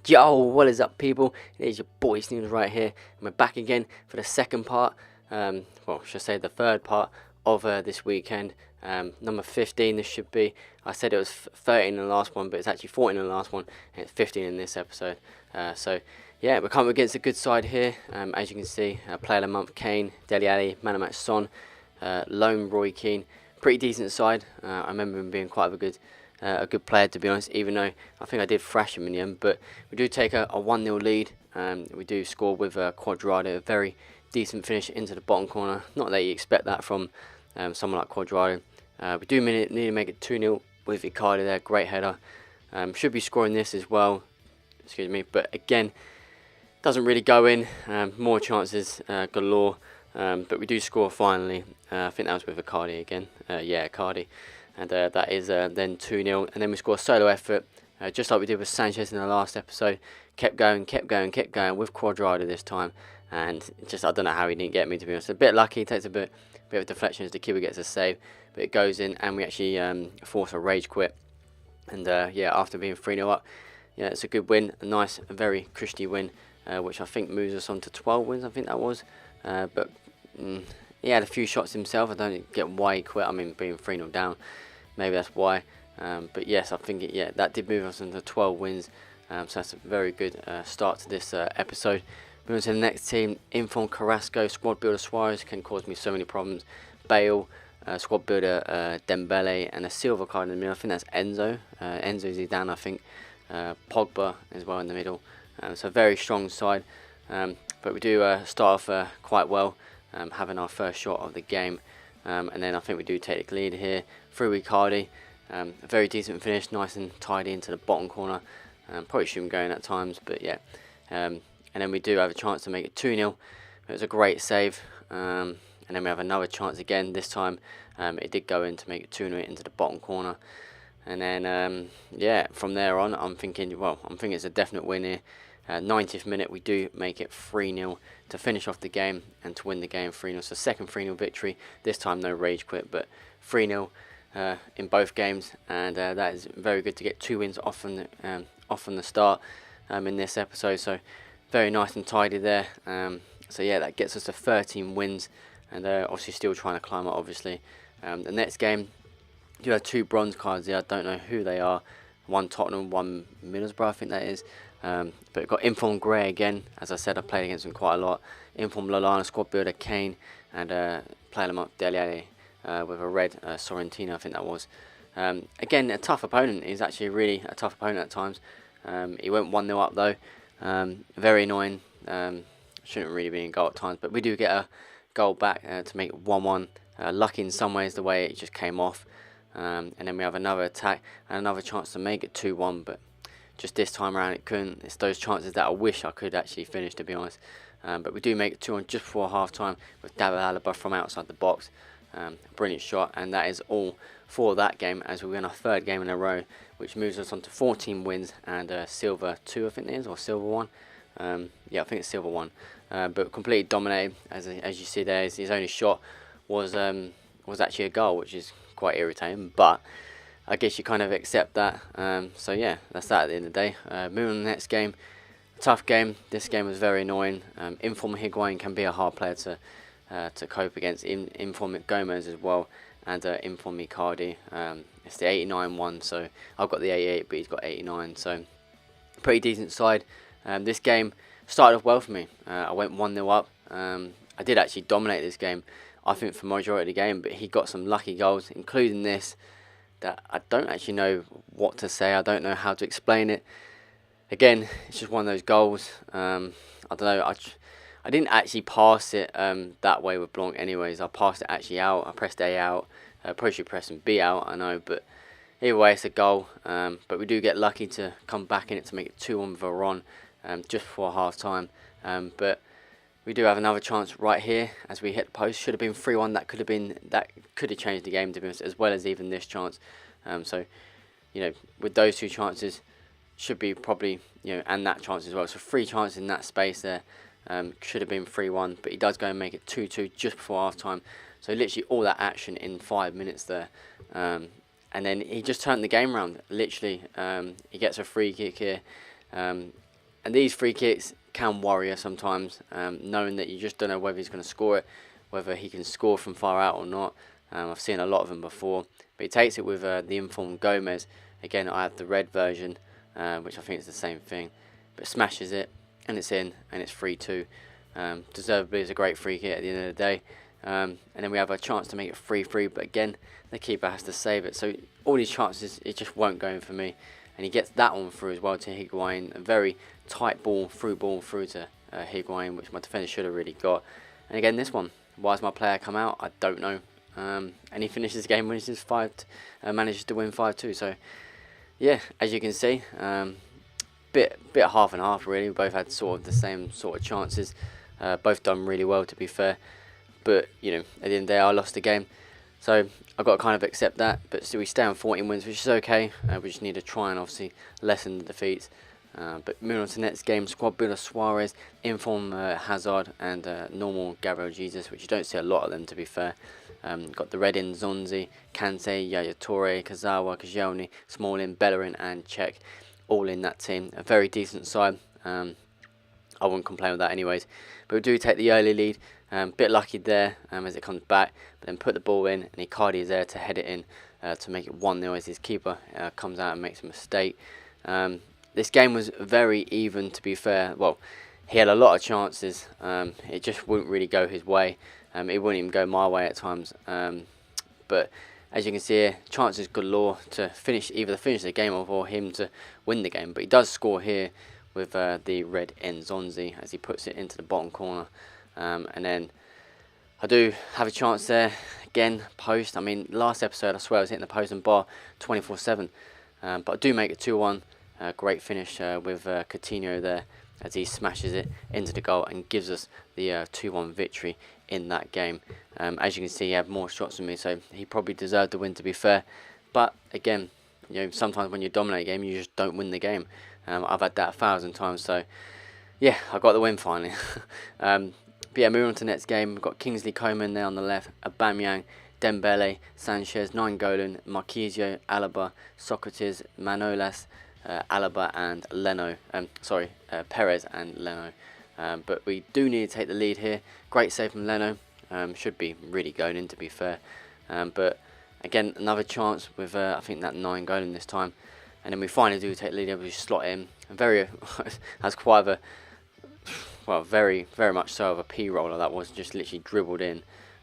Yo, what is up, people? It is your boy Sneebles right here, and we're back again for the second part, well, should I say the third part of this weekend. Number 15 this should be. I said it was 13 in the last one, but it's actually 14 in the last one, and it's 15 in this episode. So, yeah, we're coming against a good side here. As you can see, Player of the Month, Kane, Dele Alli, Man of Match, Son, Lone Roy Keane. Pretty decent side. I remember him being quite a good player, to be honest, even though I think I did thrash him in the end. But we do take a 1-0 lead. We do score with Cuadrado, a very decent finish into the bottom corner. Not that you expect that from someone like Cuadrado. We do need to make it 2-0 with Icardi there, great header. Should be scoring this as well, excuse me, but again, doesn't really go in. More chances galore, but we do score finally. I think that was with Icardi again. Yeah, Icardi. And that is then 2-0, and then we score a solo effort, just like we did with Sanchez in the last episode. Kept going with Cuadrado this time, and just I don't know how he didn't get me, to be honest. A bit lucky, takes a bit of deflection as the keeper gets a save, but it goes in, and we actually force a rage quit. And yeah, after being 3-0 up, yeah, it's a good win, a nice, a very cushy win, which I think moves us on to 12 wins. I think that was, but. He had a few shots himself. I don't get why he quit. I mean, being 3-0 down, maybe that's why. But yes, I think that did move us into 12 wins. So that's a very good start to this episode. Moving on to the next team, Inform Carrasco, squad builder Suarez can cause me so many problems. Bale, squad builder Dembele, and a silver card in the middle. I think that's Enzo. Enzo Zidane, I think. Pogba as well in the middle. So a very strong side. But we do start off quite well. Having our first shot of the game, and then I think we do take the lead here through Icardi. A very decent finish, nice and tidy into the bottom corner. Probably shouldn't go in at times, but yeah. And then we do have a chance to make it 2-0. It was a great save, and then we have another chance again. This time it did go in to make it 2-0 into the bottom corner. And then yeah, from there on, I'm thinking it's a definite win here. 90th minute, we do make it 3-0 to finish off the game and to win the game 3-0. So second 3-0 victory. This time no rage quit, but 3-0 in both games, and that is very good to get 2 wins off from the start in this episode. So very nice and tidy there. So yeah, that gets us to 13 wins, and obviously still trying to climb up. Obviously, the next game, you have 2 bronze cards here. I don't know who they are. One Tottenham, one Middlesbrough, I think that is. But we've got Inform Gray again. As I said, I played against him quite a lot. Inform Lallana, squad builder Kane, and Player of the Month Dele Alli with a red Sorrentino, I think that was. Again, a tough opponent. He's actually really a tough opponent at times. He went 1-0 up though. Very annoying. Shouldn't really be in goal at times, but we do get a goal back to make it 1-1. Lucky in some ways the way it just came off. And then we have another attack and another chance to make it 2-1, but just this time around it couldn't. It's those chances that I wish I could actually finish, to be honest. But we do make it 2-1 just before half time with David Alaba from outside the box. Brilliant shot, and that is all for that game, as we win our 3rd game in a row, which moves us on to 14 wins and silver 2, I think it is, or silver 1. Yeah, I think it's silver 1. But completely dominated, as you see there. His only shot was actually a goal, which is quite irritating, but I guess you kind of accept that. So yeah, that's that at the end of the day. Moving on to the next game. Tough game. This game was very annoying. Inform Higuain can be a hard player to cope against. Inform Gomez as well, and Inform Icardi. It's the 89 one, so I've got the 88, but he's got 89. So pretty decent side. This game started off well for me. I went 1-0 up. I did actually dominate this game, I think, for majority of the game, but he got some lucky goals, including this, that I don't actually know what to say. I don't know how to explain it. Again, it's just one of those goals. I don't know. I didn't actually pass it that way with Blanc anyways. I passed it actually out. I pressed A out. Probably should press B out, I know. But either way, it's a goal. But we do get lucky to come back in it to make it 2-1 with Veron just before half time. But we do have another chance right here as we hit the post. Should have been 3-1. That could have changed the game, to be honest, as well as even this chance. So, you know, with those 2 chances, should be probably, you know, and that chance as well. So 3 chances in that space there. Should have been 3-1, but he does go and make it 2-2 just before half time. So literally all that action in 5 minutes there. And then he just turned the game around. Literally, he gets a free kick here. And these free kicks can worry us sometimes, knowing that you just don't know whether he's going to score it, whether he can score from far out or not. I've seen a lot of them before, but he takes it with the informed Gomez. Again, I have the red version, which I think is the same thing, but smashes it, and it's in, and it's 3-2. Deservedly is a great free kick at the end of the day. And then we have a chance to make it 3-3, but again, the keeper has to save it. So all these chances, it just won't go in for me. And he gets that one through as well to Higuain. A very tight ball through to Higuain, which my defender should have really got. And again, this one, why has my player come out? I don't know. And he finishes the game when he manages to win 5-2. So yeah, as you can see, bit half and half really. We both had sort of the same sort of chances. Both done really well, to be fair. But you know, at the end of the day, I lost the game. So I've got to kind of accept that, but still we stay on 14 wins, which is okay. We just need to try and obviously lessen the defeats. But moving on to the next game, squad builder Suarez, inform Hazard, and normal Gabriel Jesus, which you don't see a lot of them, to be fair. Got the red in Zonzi, Kante, Yaya Toure, Kazawa, Kajolny, Smalling, Bellerin, and Cech, all in that team. A very decent side. I wouldn't complain with that anyways. But we do take the early lead. Bit lucky there as it comes back, but then put the ball in, and Icardi is there to head it in to make it 1-0 as his keeper comes out and makes a mistake. This game was very even, to be fair. Well, he had a lot of chances. It just wouldn't really go his way. It wouldn't even go my way at times. But as you can see here, chances galore to either finish the game off or him to win the game. But he does score here with the red Nzonzi as he puts it into the bottom corner. And then I do have a chance there, again, post. I mean, last episode I swear I was hitting the post and bar 24/7. But I do make it 2-1. Great finish with Coutinho there as he smashes it into the goal and gives us the 2-1 victory in that game. As you can see, he had more shots than me, so he probably deserved the win, to be fair. But again, you know, sometimes when you dominate a game, you just don't win the game. I've had that 1,000 times, so yeah, I got the win finally. But yeah, moving on to the next game, we've got Kingsley Coman there on the left, Aubameyang, Dembele, Sanchez, Nainggolan, Marquisio, Alaba, Socrates, Manolas, Alaba and Leno. Perez and Leno. But we do need to take the lead here. Great save from Leno. Should be really going in, to be fair. But again, another chance with I think that Nainggolan this time. And then we finally do take the lead. We slot in. Very has quite of a very much so of a P roller that was, just literally dribbled in.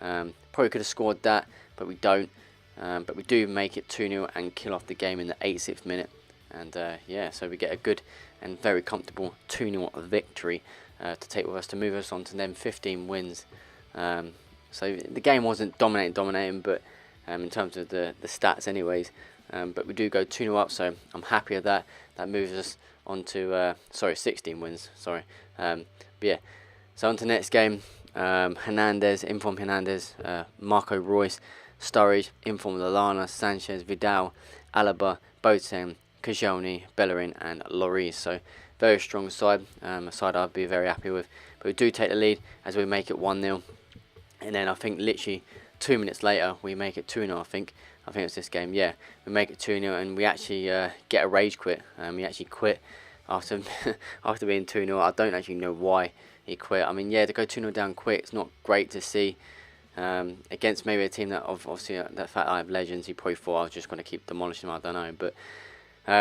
Probably could have scored that, but we don't. But we do make it 2-0 and kill off the game in the 86th minute. And yeah, so we get a good and very comfortable 2-0 victory to take with us to move us on to them 15 wins. So the game wasn't dominating, but in terms of the stats anyways. But we do go 2-0 up, so I'm happy with that. That moves us on to 16 wins. But yeah, so on to the next game. Hernandez, inform Hernandez, Marco Reus, Sturridge, inform Lallana, Sanchez, Vidal, Alaba, Boateng, Kajolny, Bellerin, and Lloris. So very strong side, a side I'd be very happy with. But we do take the lead as we make it 1-0, and then I think literally 2 minutes later we make it 2-0. I think it's this game. Yeah, we make it 2-0, and we actually get a rage quit. We actually quit after after being 2-0. I don't actually know why he quit. I mean, yeah, to go 2-0 down quick, it's not great to see. Against maybe a team that obviously that fact I have legends, he probably thought I was just going to keep demolishing them. I don't know, but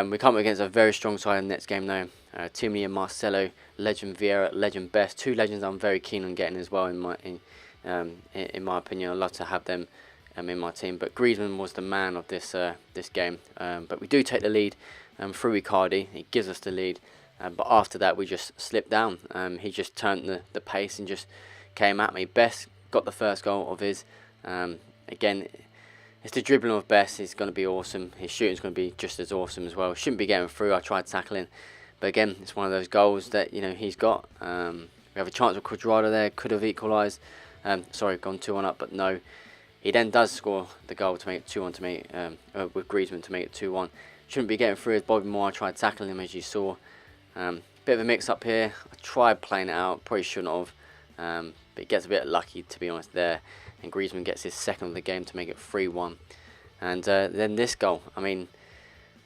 we come up against a very strong side in the next game though. Timmy and Marcelo, legend Vieira, legend Best, two legends I'm very keen on getting as well in my opinion. I'd love to have them in my team, but Griezmann was the man of this game. But we do take the lead through Icardi. He gives us the lead, but after that we just slipped down. He just turned the pace and just came at me. Best got the first goal of his. Again, it's the dribbling of Best is going to be awesome. His shooting is going to be just as awesome as well. Shouldn't be getting through. I tried tackling, but again, it's one of those goals that he's got. We have a chance with Quadrado there. Could have equalised. Gone 2-1 up, but no. He then does score the goal to make it 2-1 to make with Griezmann to make it 2-1. Shouldn't be getting through as Bobby Moore. I tried tackling him, as you saw. Bit of a mix up here. I tried playing it out. Probably shouldn't have. But he gets a bit lucky, to be honest, there. And Griezmann gets his second of the game to make it 3-1. And then this goal. I mean,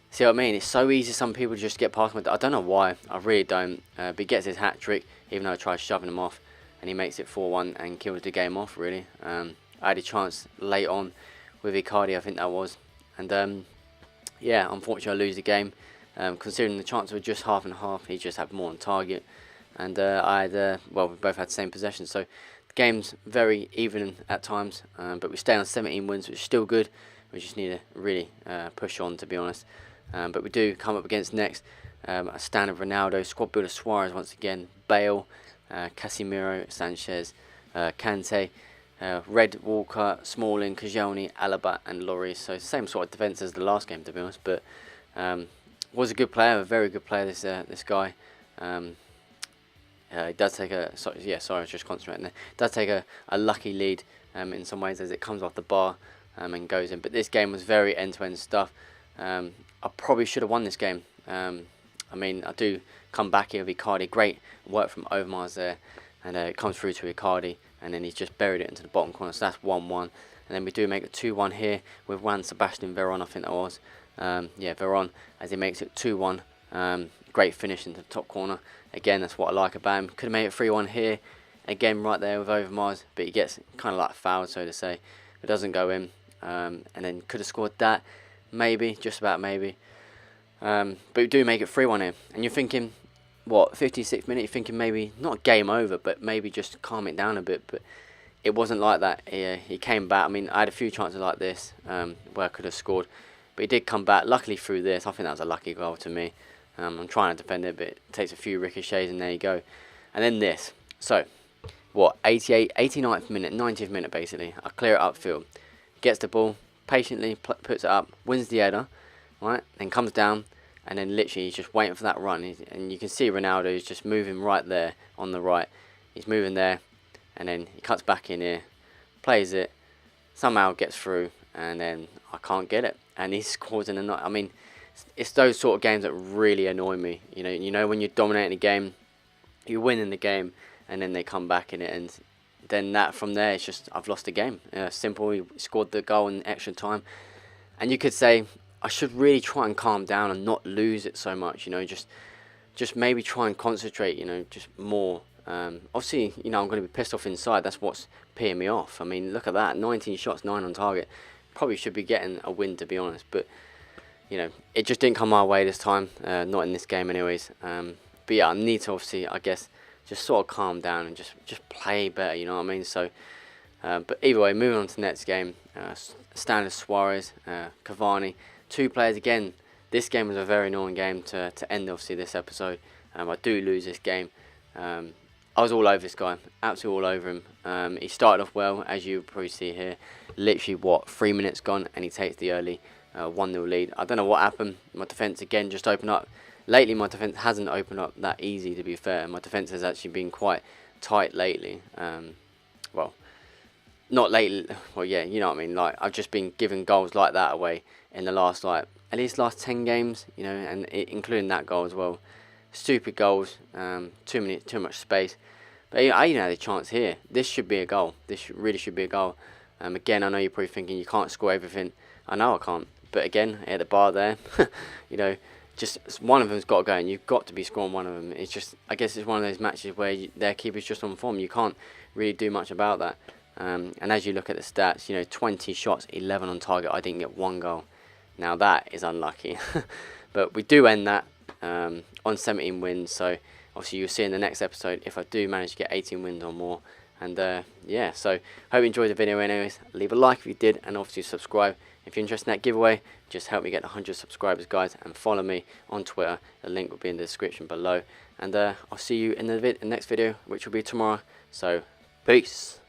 See what I mean? It's so easy. Some people just get past him. I don't know why. I really don't. But he gets his hat trick, even though I tried shoving him off, and he makes it 4-1 and kills the game off. Really. I had a chance late on with Icardi, I think that was, and yeah, unfortunately I lose the game. Considering the chances were just half and half, he just had more on target, and I had well, we both had the same possession. So the game's very even at times, but we stay on 17 wins, which is still good. We just need to really push on, to be honest. But we do come up against next a standard Ronaldo, squad builder Suarez once again, Bale, Casemiro, Sanchez, Kante, Red, Walker, Smalling, Koscielny, Alaba and Lloris. So same sort of defence as the last game, to be honest. But was a good player, a very good player, this guy. He does take a, sorry, I was just concentrating there. Does take a lucky lead in some ways as it comes off the bar and goes in. But this game was very end-to-end stuff. I probably should have won this game. I mean, I do come back here with Icardi. Great work from Overmars there. And it comes through to Icardi. And then he's just buried it into the bottom corner. So that's 1-1. And then we do make it 2-1 here with Juan Sebastian Veron, I think that was. Yeah, Veron, as he makes it 2-1. Great finish into the top corner. Again, that's what I like about him. Could have made it 3-1 here. Again, right there with Overmars. But he gets kind of like fouled, so to say. It doesn't go in. And then could have scored that. Maybe, just about maybe. But we do make it 3-1 here. And you're thinking, what, 56th minute, you're thinking maybe, not game over, but maybe just calm it down a bit. But it wasn't like that. He came back. I mean, I had a few chances like this where I could have scored. But he did come back, luckily through this. I think that was a lucky goal to me. I'm trying to defend it, but it takes a few ricochets, and there you go. And then this. So, what, 89th minute, 90th minute basically. I clear it upfield. Gets the ball, patiently puts it up, wins the header, right? Then comes down, and then literally he's just waiting for that run. And you can see Ronaldo is just moving right there on the right. He's moving there, and then he cuts back in here, plays it, somehow gets through, and then I can't get it. And he scores in a night. I mean, it's those sort of games that really annoy me. You know when you're dominating the game, you're winning the game, and then they come back in it, and then that from there, it's just, I've lost the game. Simple. He scored the goal in extra time. And you could say, I should really try and calm down and not lose it so much, just maybe try and concentrate, just more. Obviously, I'm going to be pissed off inside. That's what's peeing me off. I mean, look at that. 19 shots, 9 on target. Probably should be getting a win, to be honest. But, it just didn't come my way this time. Not in this game anyways. But yeah, I need to obviously, I guess, just sort of calm down and just play better, you know what I mean? So, but either way, moving on to the next game, standard Suarez, Cavani, two players again. This game was a very annoying game to end obviously this episode. I do lose this game. I was all over this guy, absolutely all over him. He started off well, as you probably see here. Literally, 3 minutes gone, and he takes the early 1-0 lead. I don't know what happened. My defence again just opened up. Lately, my defence hasn't opened up that easy, to be fair. My defence has actually been quite tight lately. Well, not lately. Well, yeah, you know what I mean. Like, I've just been giving goals like that away in the last, at least last 10 games, and including that goal as well. Stupid goals, too much space. But I even had a chance here. This should be a goal. This really should be a goal. Again, I know you're probably thinking you can't score everything. I know I can't. But again, at the bar there, just one of them's got to go, and you've got to be scoring one of them. It's just, I guess it's one of those matches where their keeper's just on form. You can't really do much about that. And as you look at the stats, 20 shots, 11 on target. I didn't get one goal. Now that is unlucky. But we do end that on 17 wins. So obviously you'll see in the next episode if I do manage to get 18 wins or more. And yeah, so hope you enjoyed the video anyways. Leave a like if you did, and obviously subscribe. If you're interested in that giveaway, just help me get 100 subscribers, guys, and follow me on Twitter. The link will be in the description below. And I'll see you in the next video, which will be tomorrow. So, peace.